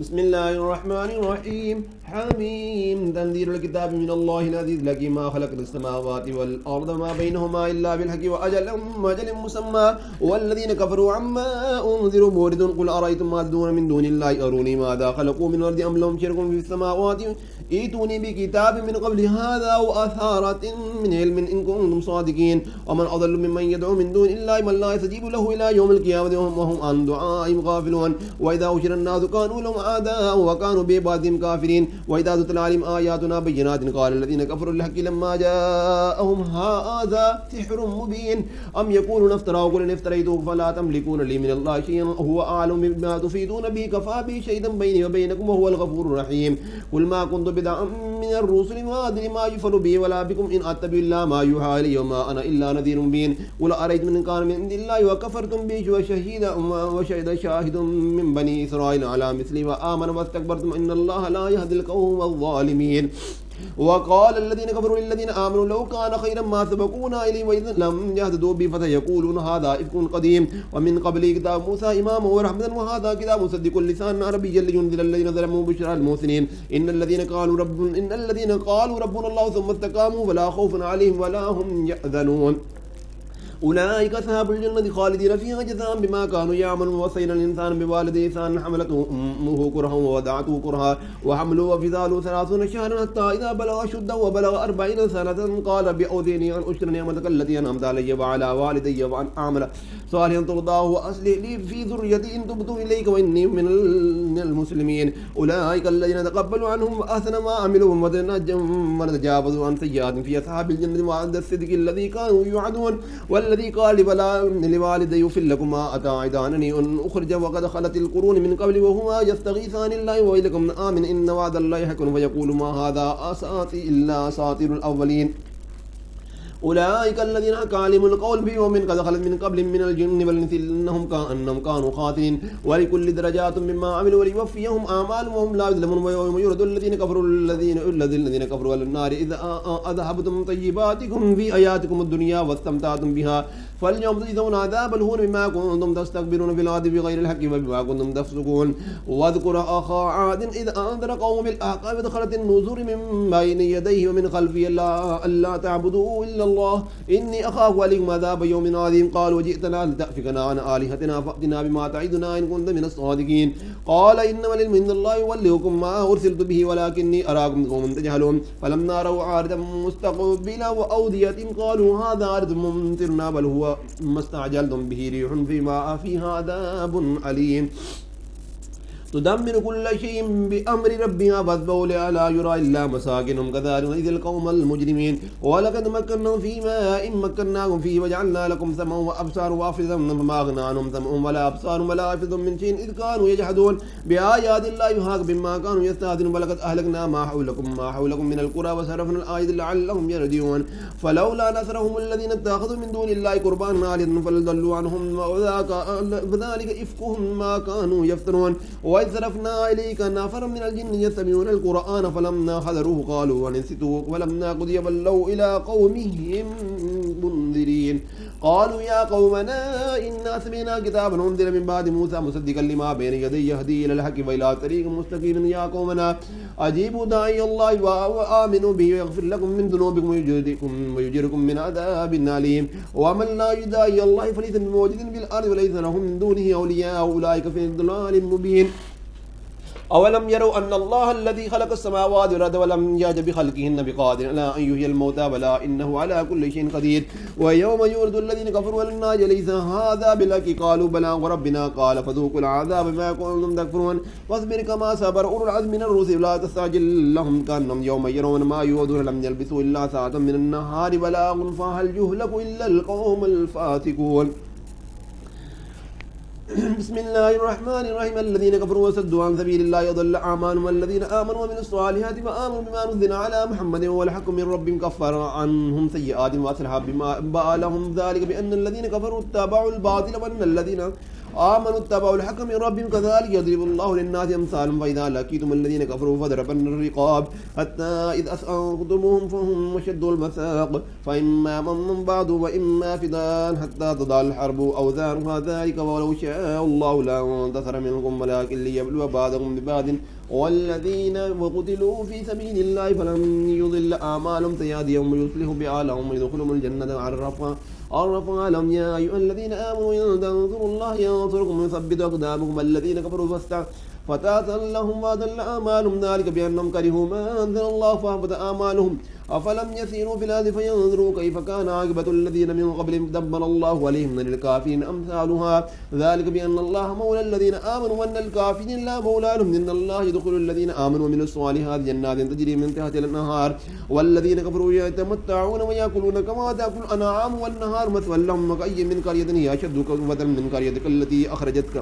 بسم الله الرحمن الرحيم حميم تنزيل الكتاب من الله العزيز الحكيم ما خلقنا السماوات والأرض ما بينهما إلا بالحق وأجل مسمى والذين كفروا عما أنذروا موردون قل أرأيتم ما تدعون من دون الله أروني ماذا خلقوا من الأرض أم لهم شرك في السماوات ائتوني بكتاب من قبل هذا أو أثارة من علم إن كنتم صادقين ومن أضل ممن يدعو من دون الله من لا يستجيب له إلى يوم القيامة وهم عن دعائهم غافلون وإذا أشر الناس كانوا لهم أعداء وكانوا بعبادهم كافرين وإذا تتلى عليهم آياتنا بينات قال الذين كفروا للحق لما جاءهم هذا سحر مبين أم يقولون افتراه قل إن افتريته فلا تملكون لي من الله شيئا هو أعلم بما تفيدون به كفى به شهيدا بيني وبينكم وهو الغفور الرحيم قل ما كنت بدعا من الرسل ما أدري ما يفعل بي ولا بكم إن أتبع إلا ما يوحى إلي وما أنا إلا نذير مبين قل أرأيتم من كان من عند الله وكفرتم به وشهد شاهد من بني إسرائيل على مثلي وآمن واستكبرتم إن الله لا يهدي القوم الظالمين وقال الذين كفروا للذين آمنوا لو كان خيرا ما سبقونا إليه وإذ لم يهتدوا به فسيقولون هذا إفك قديم ومن قبل كتاب موسى إماما ورحمة وهذا كتاب مصدق لسان عربيا لينذر الذين ظلموا بشرى المحسنين إن الذين قالوا ربنا الله ثم استقاموا فلا خوف عليهم ولا هم يحزنون أولئك أصحاب الجنة خالدين فيها جزاء بما كانوا يعملون ووصينا الإنسان بوالديه إحسانا حملته أمه كرها ووضعته كرها وحمله وفصاله 30 شهرا حتى إذا بلغ أشده وبلغ 40 سنة قال رب أوزعني أن أشكر نعمتك التي أنعمت علي وعلى والدي وأن أعمل صالحا ترضاه وأصلح لي في ذريتي إن تبت إليك وإني من المسلمين أولئك الذين تقبلوا عنهم أحسن ما عملوا ونتجاوزوا عن سيئات في أصحاب الجنة وعند الصدق الذي كانوا يوعدون الذي قال لوالدي يغفر لكم ما أتعدانني أن أخرج وقد خلت القرون من قبل وهما يستغيثان الله ويلكم آمن إن وعد الله حق فيقول ما هذا إلا أساطير الأولين أولئك الذين حق عليهم القول في يوم قد خلت من قبل من الجن والإنس إنهم كانوا خاسرين ولكل درجات مما عملوا وليوفيهم أعمالهم وهم لا يظلمون ويوم يرد الذين كفروا على النار إذا أذهبتم طيباتكم في حياتكم الدنيا واستمتعتم بها فاليوم تجزون عذاب الهون بما كنتم تستكبرون في الأرض بغير الحق وبما كنتم تفسقون واذكر أخا عاد إذ أنذر قوم بالأحقاف ودخلت النذور من بين يديه ومن خلفه ألا تعبدوا إلا الله إني أخاف عليكم عذاب يوم عظيم قالوا وجئتنا لتأفكنا عن آلهتنا فأتنا بما تعدنا إن كنت من الصادقين قال إنما العلم عند الله يوليكم ما أرسلت به ولكني أراكم قوما تجهلون فلما رأوا عارضا مستقبلا وأودية قالوا هذا عارض ممطرنا بل هو ما استعجلتم به ريح فيها عذاب أليم تدمر كل شيء بأمر ربها فاذبحوا لا يرى إلا مساكنهم كذلك نجزي القوم المجرمين ولقد مكناهم في ماء مكناكم فيه وجعلنا لكم سمعا وأبصارا وأفئدة فما أغنى عنهم سمعهم ولا أبصارهم ولا أفئدة من شيء إذ كانوا يجحدون بآيات الله يحاق بما كانوا يستهزئون ولقد أهلكنا ما حولكم من القرى وصرفنا الآيات لعلهم يرجعون فلولا نصرهم الذين اتخذوا من دون الله قربانا آلهة فضلوا عنهم وذلك إفكهم ما كانوا يفترون وإذ صرفنا إليك نفرا من الجن يستمعون القرآن فلما حضروه قالوا وننسوا ولما قضي ولوا إلى قومهم منذرين قالوا يا قومنا إنا سمعنا كتابا أنزل من بعد موسى مصدقا لما بين يديه يهدي إلى الحق وإلى طريق مستقيم يا قومنا أجيبوا داعي الله وآمنوا به يغفر لكم من ذنوبكم ويجركم من عذاب أليم ومن لا يداعي الله فليس بموجود في الأرض وليس لهم من دونه أولياء أولئك في ضلال مبين أولم يروا أن الله الذي خلق السماوات والأرض ولم يعج بخلقهن بقادر على أن يحيي الموتى بلى إنه على كل شيء قدير ويوم يورد الذين كفروا على النار ليس هذا بالحق قالوا بلى وربنا قال فذوقوا العذاب بما كنتم تكفرون واصبر كما صبر أولو العزم من الرسل لا تستعجل لهم كأنهم يوم يرون ما يوعدون لم يلبثوا إلا ساعة من النهار بلاغ فهل يهلك إلا القوم الفاسقون بسم الله الرحمن الرحيم الذين كفروا وصدوا عن سبيل الله يضل أعمالهم والذين آمنوا وعملوا الصالحات وآمنوا بما نزل على محمد والحق من ربهم كفر عنهم سيئات وأصلح بما بقى لهم ذلك بأن الذين كفروا اتبعوا الباطل آمنوا اتبعوا الحق من ربهم كذلك يضرب الله للناس أمثالهم فإذا لقيتم الذين كفروا فضربن الرقاب حتى إذا أثخنتموهم فهم وشدوا الوثاق فإما من بعد وإما فداء حتى تضع الحرب أوزارها ذلك ولو شاء الله لانتصر منكم ولكن ليبلو بعضكم ببعض والذين قتلوا في سبيل الله فلن يضل أعمالهم سيهديهم ويصلح بآلهم ويدخلهم الجنة عرفها لهم يا أيها الذين آمنوا إن تنصروا الله ينصركم ويثبت أقدامكم الذين كفروا فتاتا لهم وأضل أعمالهم ذلك بأنهم كرهوا ما أنزل الله فأحبط أعمالهم أفلم يسيروا في الأرض فينظروا كيف كان عاقبة الذين من قبلهم دمر الله عليهم من الكافرين أمثالها ذلك بأن الله مولى الذين آمنوا وأن الكافرين لا مولى لهم إن الله يدخل الذين آمنوا من الصالحات جنات تجري من تحت الأنهار والذين كفروا يتمتعون ويأكلون كما تأكل الأنعام والنهار مثوى لهم وكأي من قرية هي أشد قوة من قريتك التي أخرجتك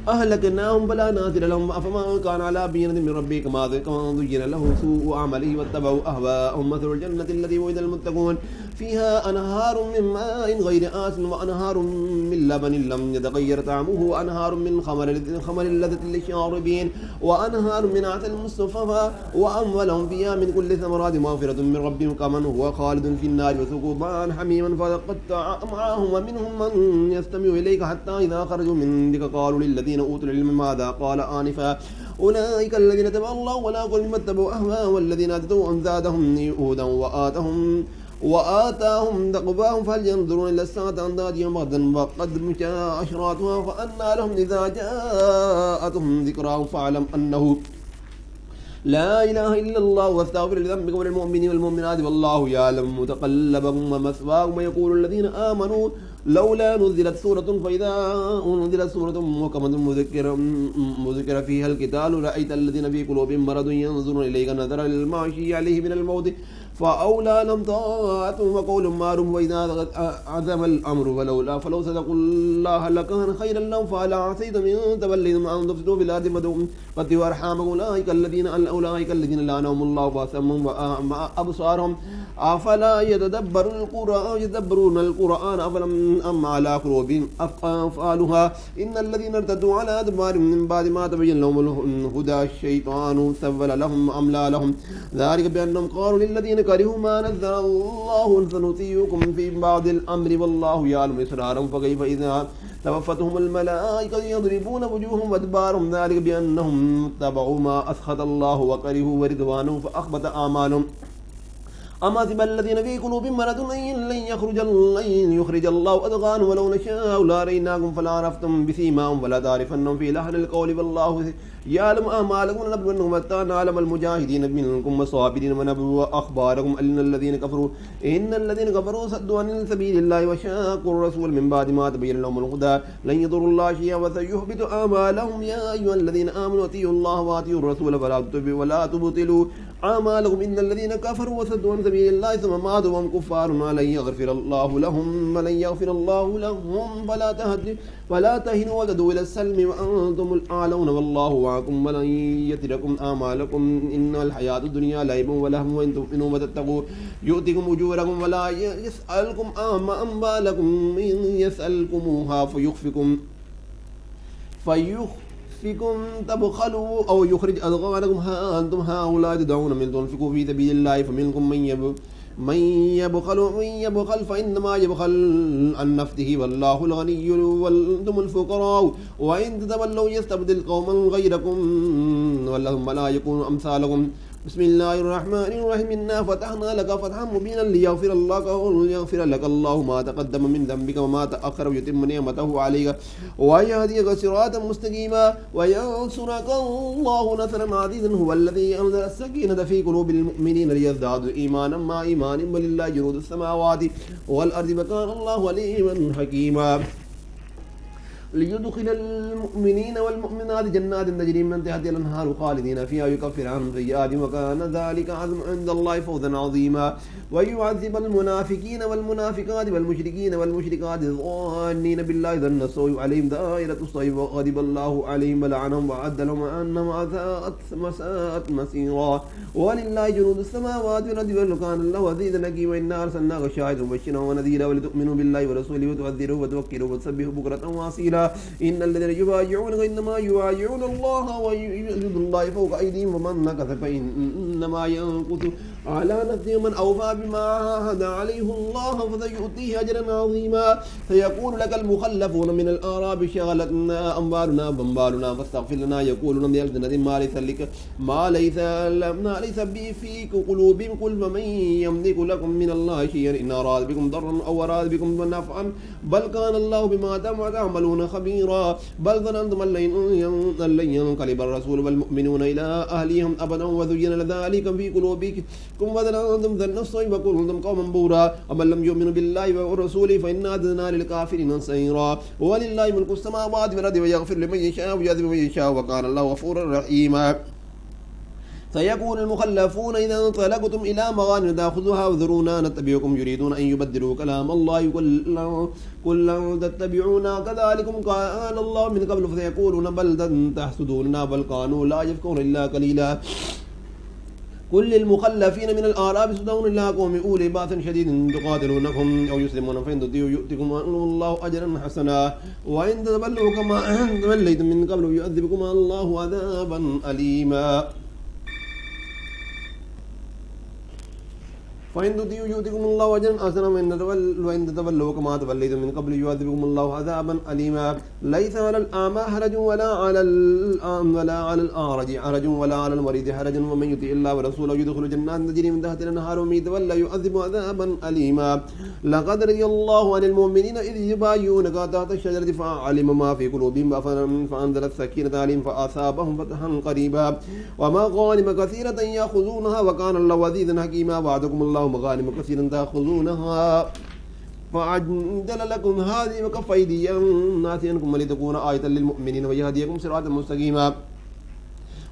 أهلكناهم فلا ناصر لهم أفما كان على بينة من ربك كما زين له سوء عمله واتبعوا أهواءهم مثل الجنة التي وعد المتقون فيها أنهار من ماء غير آسن وأنهار من لبن لم يتغير طعمه وأنهار من خمر لذة للشاربين وأنهار من عسل مصفى وأموالهم فيها من كل ثمرات مغفرة من ربهم كمن هو خالد في النار وسقوا ماء حميما فقطع أمعاهم ومنهم من يستمع إليك حتى إذا خرجوا من عندك قالوا للذين أوتوا العلم ماذا قال آنفا أولئك الذين تبع الله ولا قل مما اتبعوا أهواءهم والذين أتوا أن زادهم يهودا وآتاهم تقواهم فهل ينظرون إلى الساعة أن تأتيهم بغتة وقد جاء أشراطها فأنى لهم إذا جاءتهم ذكراهم فاعلم أنه لا إله إلا الله واستغفر لذنبك وللمؤمنين والمؤمنات والله يعلم متقلبكم ومثواكم ويقول الذين آمنوا لولا نزلت سورة فإذا أنزلت سورة محكمة مذكر فيها القتال رأيت الذين في قلوبهم مرض ينظرون إليك نظر المغشي عليه من الموت فأولى لم طاعة وقول معروف وإذا عزم الأمر فلو صدقوا الله لكان خيرا لهم فلا عصيت من توليهم أن تفسدوا في الأرض قتلوا أرحامكم أولئك الذين لعنهم الله فأسمهم أبصارهم أفلا يتدبرون القرآن أفلم أم على قلوب أفعالها إن الذين ارتدوا على أدبارهم من بعد ما تبين لهم الهدى الشيطان سول لهم أملا لهم ذلك بأنهم قالوا للذين كرهوا ما نزل الله سنطيعكم في بعض الأمر والله يعلم إسرارهم فكيف إذا توفتهم الملائكة يضربون وجوههم وأدبارهم ذلك بأنهم اتبعوا ما أسخط الله وكرهوا ورضوانه فأخبت أعمالهم أما حسب الذين في قلوبهم مرض لن يخرج الله أضغانهم ولو نشاء لأريناكم فلعرفتم بسيماهم ولا تعرفنهم في لحن القول والله يعلم أعمالكم ونبلونكم حتى نعلم المجاهدين منكم والصابرين ونبلو أخباركم إن الذين كفروا صدوا عن سبيل الله وشاقوا الرسول من بعد ما تبين لهم الهدى لن يضروا الله شيئا وسيحبط أعمالهم يا أيها الذين آمنوا أطيعوا الله وأطيعوا الرسول ولا تبطلوا أعمالكم إن الذين كفروا وصدوا عن سبيل الله ثم ماتوا وهم كفار لن يغفر الله لهم فلا تهنوا وتدعوا إلى السلم وأنتم الأعلون والله معكم ولن يتركم أعمالكم إن الحياة الدنيا لعب ولهو وإن تؤمنوا وتتقوا يؤتكم أجوركم ولا يسألكم أموالكم إن يسألكموها فيخفكم تبخلوا أو يخرج أضغانكم ها أنتم هؤلاء تدعون من تنفقوا في سبيل الله فمنكم من يبخل فإنما يبخل عن نفسه والله الغني وأنتم الفقراء وإن تتولوا يستبدل قوما غيركم ولهم لا يكون أمثالكم بسم الله الرحمن الرحيم إنا فتحنا لك فتحا مبينا ليغفر لك الله ما تقدم من ذنبك وما تأخر ويتم نعمته عليك ويهديك صراطا مستقيما وينصرك الله نصرا عزيزا هو الذي أنزل السكينة في قلوب المؤمنين ليزدادوا إيمانا مع إيمانهم ولله جنود السماوات والأرض وكان الله عليما حكيما ليدخل المؤمنين والمؤمنات جنات تجري من تحتها الأنهار خالدين فيها يكفر عنهم سيئاتهم وكان ذلك عظما عند الله فوزا عظيما ويعذب المنافقين والمنافقات والمشركين والمشركات الظانين بالله ظن السوء عليهم دائرة السوء وغضب الله عليهم ولعنهم وأعد لهم أنهم ساءت مصيرا ولله جنود السماوات والأرض وكان الله عزيزا حكيما إنا أرسلناك شاهدا ومبشرا ونذيرا ولتؤمنوا بالله ورسوله وتعذروه وتوكلوه وتسبحوا بكرة وأصيلا إن الذين يبايعونك إنما يبايعون الله ويد الله فوق أيديهم ومن نكث فإنما ينكث على نفسه من أوفى بما عاهد عليه الله فسيؤتيه أجرا عظيما سيقول لك المخلفون من الأعراب شغلتنا أموالنا وأموالنا فاستغفر لنا يقولون بألسنة ما ليس بي في قلوبهم قل فمن يملك لكم من الله شيئا إن أراد بكم ضرا أو أراد بكم نفعا بل كان الله بما تعملون خبيرا بل ظننتم أن لن ينقلب الرسول والمؤمنون إلى أهلهم أبدا وزين ذلك في قلوبكم وظننتم ظن السوء وكنتم قوما بورا ومن لم يؤمن بالله ورسوله فإنا أعتدنا للكافرين سعيرا ولله ملك السماوات والأرض ويغفر لمن يشاء ويعذب من يشاء وكان الله غفورا رحيما سيقول المخلفون إذا انطلقتم إلى مغانم تأخذوها وذرونا نتبعكم يريدون أن يبدلوا كلام الله قل لن تتبعونا كذلكم قال الله من قبل فسيقولون بل تحسدوننا بل كانوا لا يفقهون إلا قليلا كل المخلفين من الأعراب يصدون إلى قوم أولي بأس شديد تقاتلونكم أو يسلمون فإن تطيعوا يؤتكم الله أجرا حسنا وإن تتولوا كما توليتم من قبل يعذبكم الله عذابا أليما فإن تطيعوا يؤتكم الله أجرا حسنا وإن تتولوا كما توليتم من قبل يعذبكم الله عذابا أليما ليس على الأعمى حرج ولا على الأعرج حرج ولا على المريض حرج ومن يطع الله ورسوله يدخل جنات تجري من تحتها الأنهار ومن يتولى يعذب عذابا أليما لقد رضي الله عن المؤمنين إذ يبايعونك تحت الشجرة فعلم ما في قلوبهم فأنزل السكينة عليهم فأصابهم فتحا قريبا ومغانم كثيرة يأخذونها وكان الله عزيزا حكيما وعدكم الله مغانم كثيرا تأخذونها فعجل لكم هذه وكف أيدي الناس عنكم ولتكون آية للمؤمنين ويهديكم صراطا مستقيما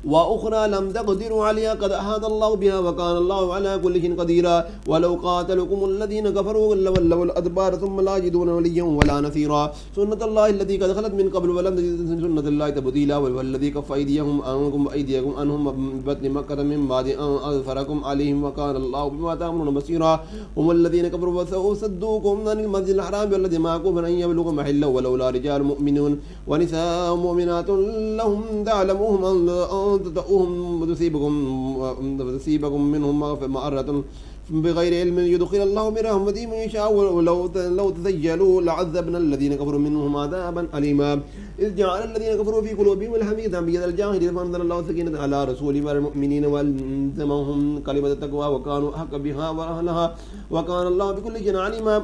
وأخرى لم تقدروا عليها قد أحاط الله بها وكان الله على كل شيء قديرا ولو قاتلكم الذين كفروا لولوا الأدبار ثم لا يجدون وليا ولا نصيرا سنة الله التي قد خلت من قبل ولم تجد سنة الله تبديلا والذي كف أيديهم عنكم وأيديكم عنهم ببطن مكة من بعد أن أظفركم عليهم وكان الله بما تعملون بصيرا هم الذين كفروا وصدوكم عن المسجد الحرام والذي معكم أن يبلغوا محله ولولا رجال مؤمنون ونساء مؤمنات لهم تعلموهم أن تطؤهم وتصيبكم منهم مأرة بغير علم يدخل الله برحمته من يشاء ولو تزيلوا لعذبنا الذين كفروا منهم عذابا أليما إذ جعل الذين كفروا في قلوبهم الحميد بيد الجاهلين فأنزل الله السكينة على رسوله والمؤمنين والزمهم كلمة التقوى وكانوا أحق بها وأهلها وكان الله بكل شيء عليما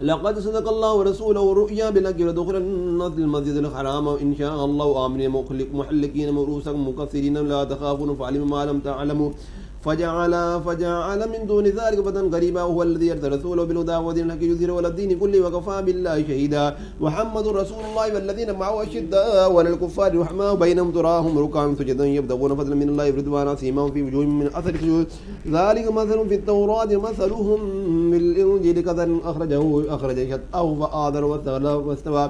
لقد صدق الله ورسوله الرؤيا بالحق لتدخلن المسجد الحرام إن شاء الله آمنين محلقين رؤوسكم مقصرين لا تخافون فعلم ما لم تعلموا فجعل من دون ذلك فتى قريبا هو الذي أرسل رسوله بالهدى ودين الحق يظهره على الدين كله وكفى بالله شهيدا محمد رسول الله والذين معه أشداء وعلى الكفار رحماء بينهم تراهم ركعا سجدا يبتغون فضلا من الله ورضوانا سيماهم في وجوههم من أثر السجود ذلك مثل في التوراة مثلهم بالإنجيل كذا أخرج شطأه فآذر واستوى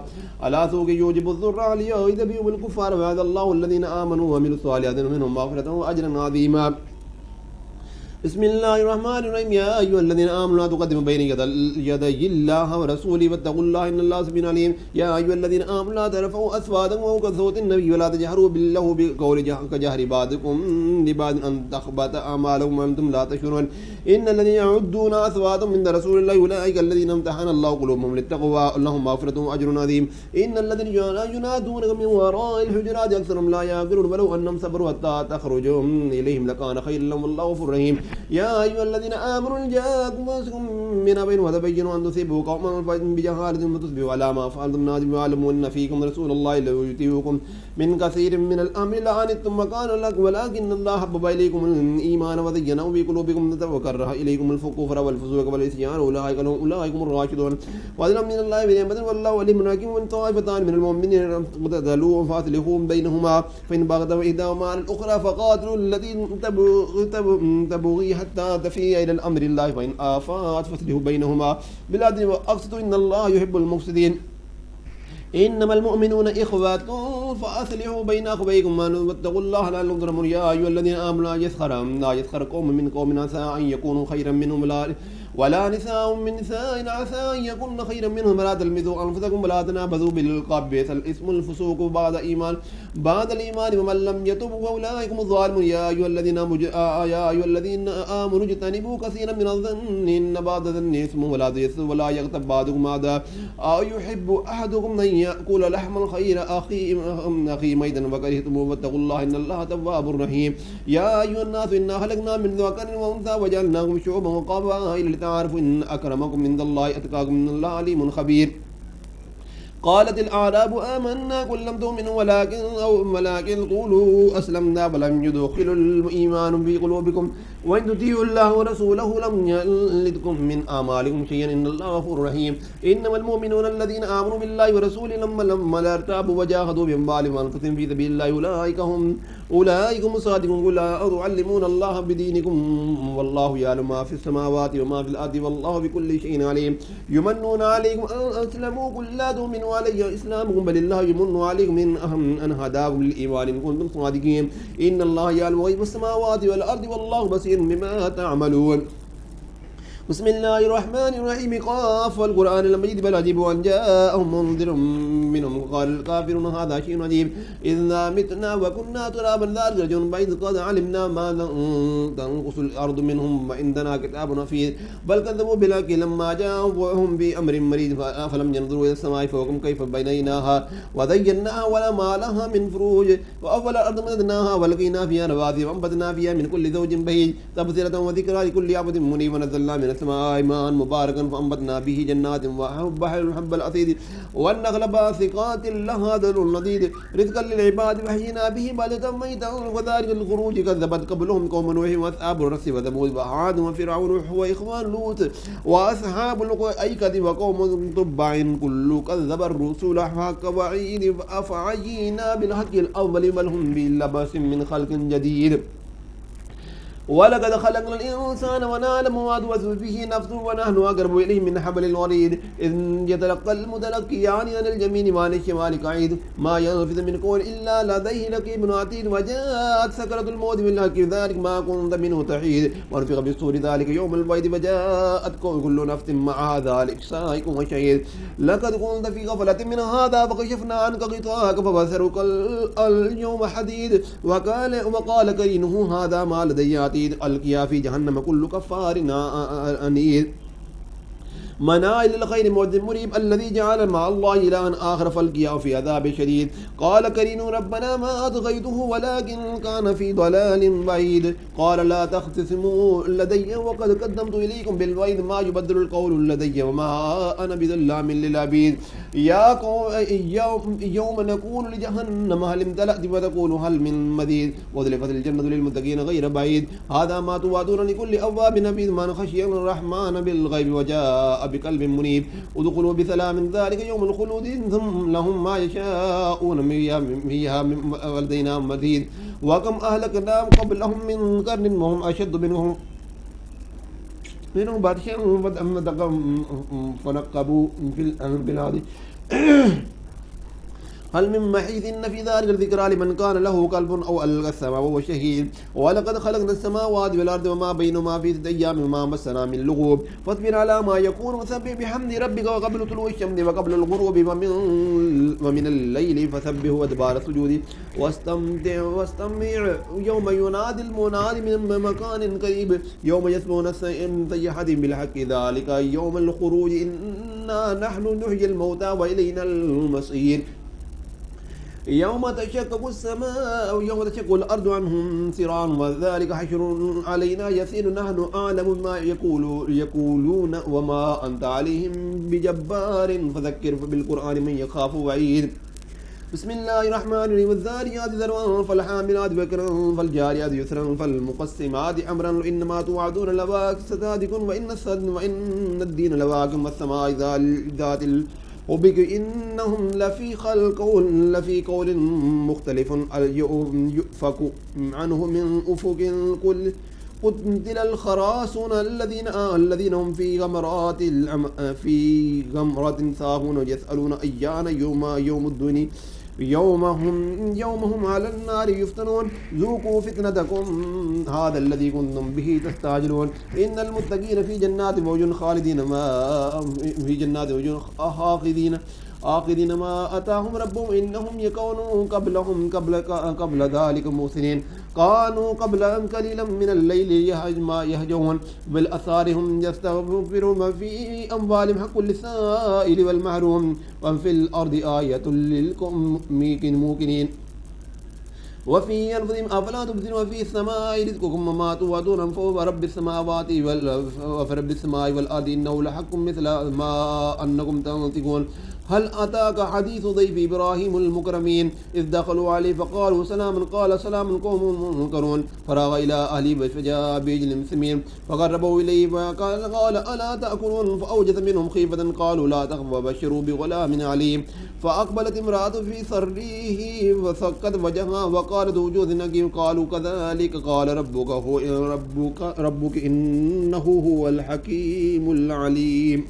على سوق يوجب الذرة ليغيظ بهم الكفار وعد الله الذين آمنوا وعملوا الصالحات منهم مغفرة وأجرا عظيما بسم الله الرحمن الرحيم يا أيها الذين آمنوا لا تقدموا بين يدي الله ورسوله واتقوا الله إن الله سميع عليم يا أيها الذين آمنوا لا ترفعوا أصواتكم فوق صوت النبي ولا تجهروا له بقول كجهر بعضكم لبعض أن تخبط أعمالكم وأنتم لا تشعرون إن الذين يعدون أصواتهم من رسول الله أولئك الذين امتحن الله قلوبهم للتقوى لهم مغفرة وأجر عظيم إن الذين ينادونك من وراء الحجرات أكثرهم لا يعقلون ولو أنهم صبروا حتى تخرجوا إليهم لكان خيرا لهم والله غفور رحيم يا أيها الذين آمنوا إن جاءكم فاسق من أمر وتبينوا أن تصيبوا قوما بجهالة فتصبحوا على ما فعلتم نادمين واعلموا أن فيكم رسول الله لو يطيعكم من كثير من الأمر لعنتم وكان لكم ولكن الله حبب إليكم الإيمان وزينه في قلوبكم وكره إليكم الكفر والفسوق والعصيان أولئك هم الراشدون فضلا من الله بنعمة والله عليم حكيم من طائفتان من المؤمنين اقتتلوا فأصلحوا بينهما فإن بغت إحداهما على الأخرى فقاتلوا التي تبغي حتى تفيء إلى الأمر الله فإن آفات فاصلحوا بينهما بالعدل وأقسطوا إن الله يحب المقسطين إنما المؤمنون إخوة فأصلحوا بين أخويكم واتقوا الله لعلكم ترحمون يا أيها الذين آمنوا لا يسخر قوم من قوم عسى أن يكونوا خيرا منهم ولا نساء من نساء عسى أن يكن خيرا منهم ولا تلمزوا أنفسكم ولا تنابذوا بالألقاب بئس الاسم الفسوق بعد الإيمان ومن لم يتب فأولئك هم الظالمون يا أيها الذين آمنوا اجتنبوا كثيرا من الظن إن بعض الظن إثم ولا تجسسوا ولا يغتب بعضكم بعضا أيحب أحدكم أن يأكل لحم الخير أخي ميتا فكرهتموه واتقوا الله إن الله تواب رحيم يا أيها الناس إنا خلقنا من ذكر وأنثى وجعلناكم شعوبا وقبائل لتعارفوا إن أكرمكم عند الله أتقاكم إن الله عليم خبير قالت الأعراب آمنا قل لم تؤمنوا ولكن قولوا أسلمنا ولم يدخل الإيمان في قلوبكم وإن تطيعوا الله ورسوله لم يلدكم من أعمالكم شيئا إن الله غفور رحيم إنما المؤمنون الذين آمنوا بالله ورسوله لما ارتابوا وجاهدوا بأموالهم وأنفسهم في سبيل الله أولئك هم الصادقون قل لا تعلمون الله بدينكم والله يعلم ما في السماوات وما في الأرض والله بكل شيء عليم يمنون عليكم أن أسلموا قل لا تؤمنوا علي إسلامكم بل الله يمن عليكم أن هداكم للإيمان إن كنتم صادقين إن الله يعلم غيب السماوات والأرض والله بصير بما تعملون بسم الله الرحمن الرحيم قاف والقرآن المجيد بل عجبوا أن جاءهم منذر منهم قال الكافرون هذا شيء عجيب إذا متنا وكنا ترابا ذلك رجل بعيد قد علمنا ما تنقص الأرض منهم وعندنا كتاب حفيظ بل كذبوا بالحق لما جاءهم وهم بأمر مريض فلم ينظروا إلى السماء فوقهم كيف بنيناها وزيناها وما لها من فروج وأول الأرض مددناها ولقينا فيها رواسي وأنبتنا فيها من كل زوج بهيج تبصرة وذكرى لكل عبد منيب ونزلنا من السماء ماء مباركا فأنبتنا به جنات وحب العصيد والنخل باسقات لها ذل نضيد رزقا للعباد وحيينا به بلدا ميتا وذلك الخروج كذبت قبلهم قوم نوح وأصحاب الرس وثمود وعاد وفرعون وإخوان لوط وأصحاب الأيكة وقوم تبع كل كذب الرسل حق وعيد أفعينا بالحق الأول بل هم بلبس من خلق جديد ولقد خلقنا الإنسان ونعلم ما توسوس به نفسه ونحن أقرب إليه من حبل الوريد إذ يتلقى المتلقيان عن اليمين وعن الشمال قعيد ما يلفظ من قول إلا لديه رقيب عتيد وجاءت سكرة الموت بالحق ذلك ما كنت منه تحيد ونفخ بالصور ذلك يوم الوعيد وجاءت كل نفس معها ذلك سائق وشهيد لقد كنت في غفلة من هذا فكشفنا عنك غطاءك فبصرك اليوم حديد وقال قرينه هذا ما لدي ألقيا في جهنم كل كفار عنيد مناع للخير معد مريب الذي جعل مع الله إلها آخر فالقياه في عذاب شديد قال كريم ربنا ما أطغيته ولكن كان في ضلال بعيد قال لا تختصموا لدي وقد قدمت إليكم بالوعيد ما يبدل القول لدي وما أنا بظلام للعبيد يوم نقول لجهنم هل امتلأت وتقول هل من مزيد وأزلفت الجنة للمتقين غير بعيد هذا ما توعدون لكل أواب حفيظ من خشي الرحمن بالغيب وجاء بقلب منيب ادخلوا بسلام ذلك يوم الخلود ثم لهم ما يشاءون فيها ولدينا مزيد وكم أهلكنا قبلهم من قرن وهم أشد منهم بطشا فنقبوا في البلاد هل من محيث إن في ذلك الذكرى لمن كان له قلب أو ألقى السماء وهو شهيد ولقد خلقنا السماوات والأرض وما بينهما في 6 أيام وما مسنا من لغوب فاصبر على ما يكون وسبح بحمد ربك وقبل طلوع الشمس وقبل الغروب ومن الليل فسبح وأدبار السجود واستمع يوم ينادي المنادي من مكان قريب يوم يسمعون الصيحة بالحق ذلك يوم الخروج إنا نحن نحيي الموتى وإلينا المصير يوم تشقق السماء يوم تشقق الأرض عنهم سرعا وذلك حشر علينا يسير نحن أعلم ما يقولون وما أنت عليهم بجبار فذكر بالقرآن من يخاف وعيد بسم الله الرحمن الرحيم والذاريات ذروا فالحاملات وكرا فالجاريات يسرا فالمقسمات أمرا إنما توعدون لواقع صادق وإن الدين لواقع والسماء ذات وبك إنهم لفي قول مختلف يؤفك عنه من أفق قتل الخراسون الذين هم في غمرة ساهون يسألون أيان يوم الدين يومهم على النار يفتنون ذوقوا فتنتكم هذا الذي كنتم به تستعجلون إن المتقين في جنات وعيون خالدين ما في جنات وعيون آخذين ما أتاهم ربهم إنهم يكونوا قبل ذلك محسنين كانوا قبل أن قليلا من الليل يهجون بالأثار هم يستغفرون في أموالهم حق للسائل والمحروم وفي الأرض آية للموقنين وفي أنفسهم أفلا تبصرون وفي السماء رزقكم وما توعدون فهو رب السماوات والأرض إنه لحق مثل ما أنكم تنطقون هل أتاك حديث ضيف إبراهيم المكرمين إذ دخلوا عليه فقالوا سلام قال سلام قوم منكرون فراغ إلى أهله فجاء بعجل سمين فقربوا إليه فقال ألا تأكلون فأوجس منهم خيفة قالوا لا تخف وبشروا بغلام عليم فأقبلت امرأة في سره فسكت وجهها وقالت وجوه نقيم قالوا كذلك قال ربك إنه هو الحكيم العليم.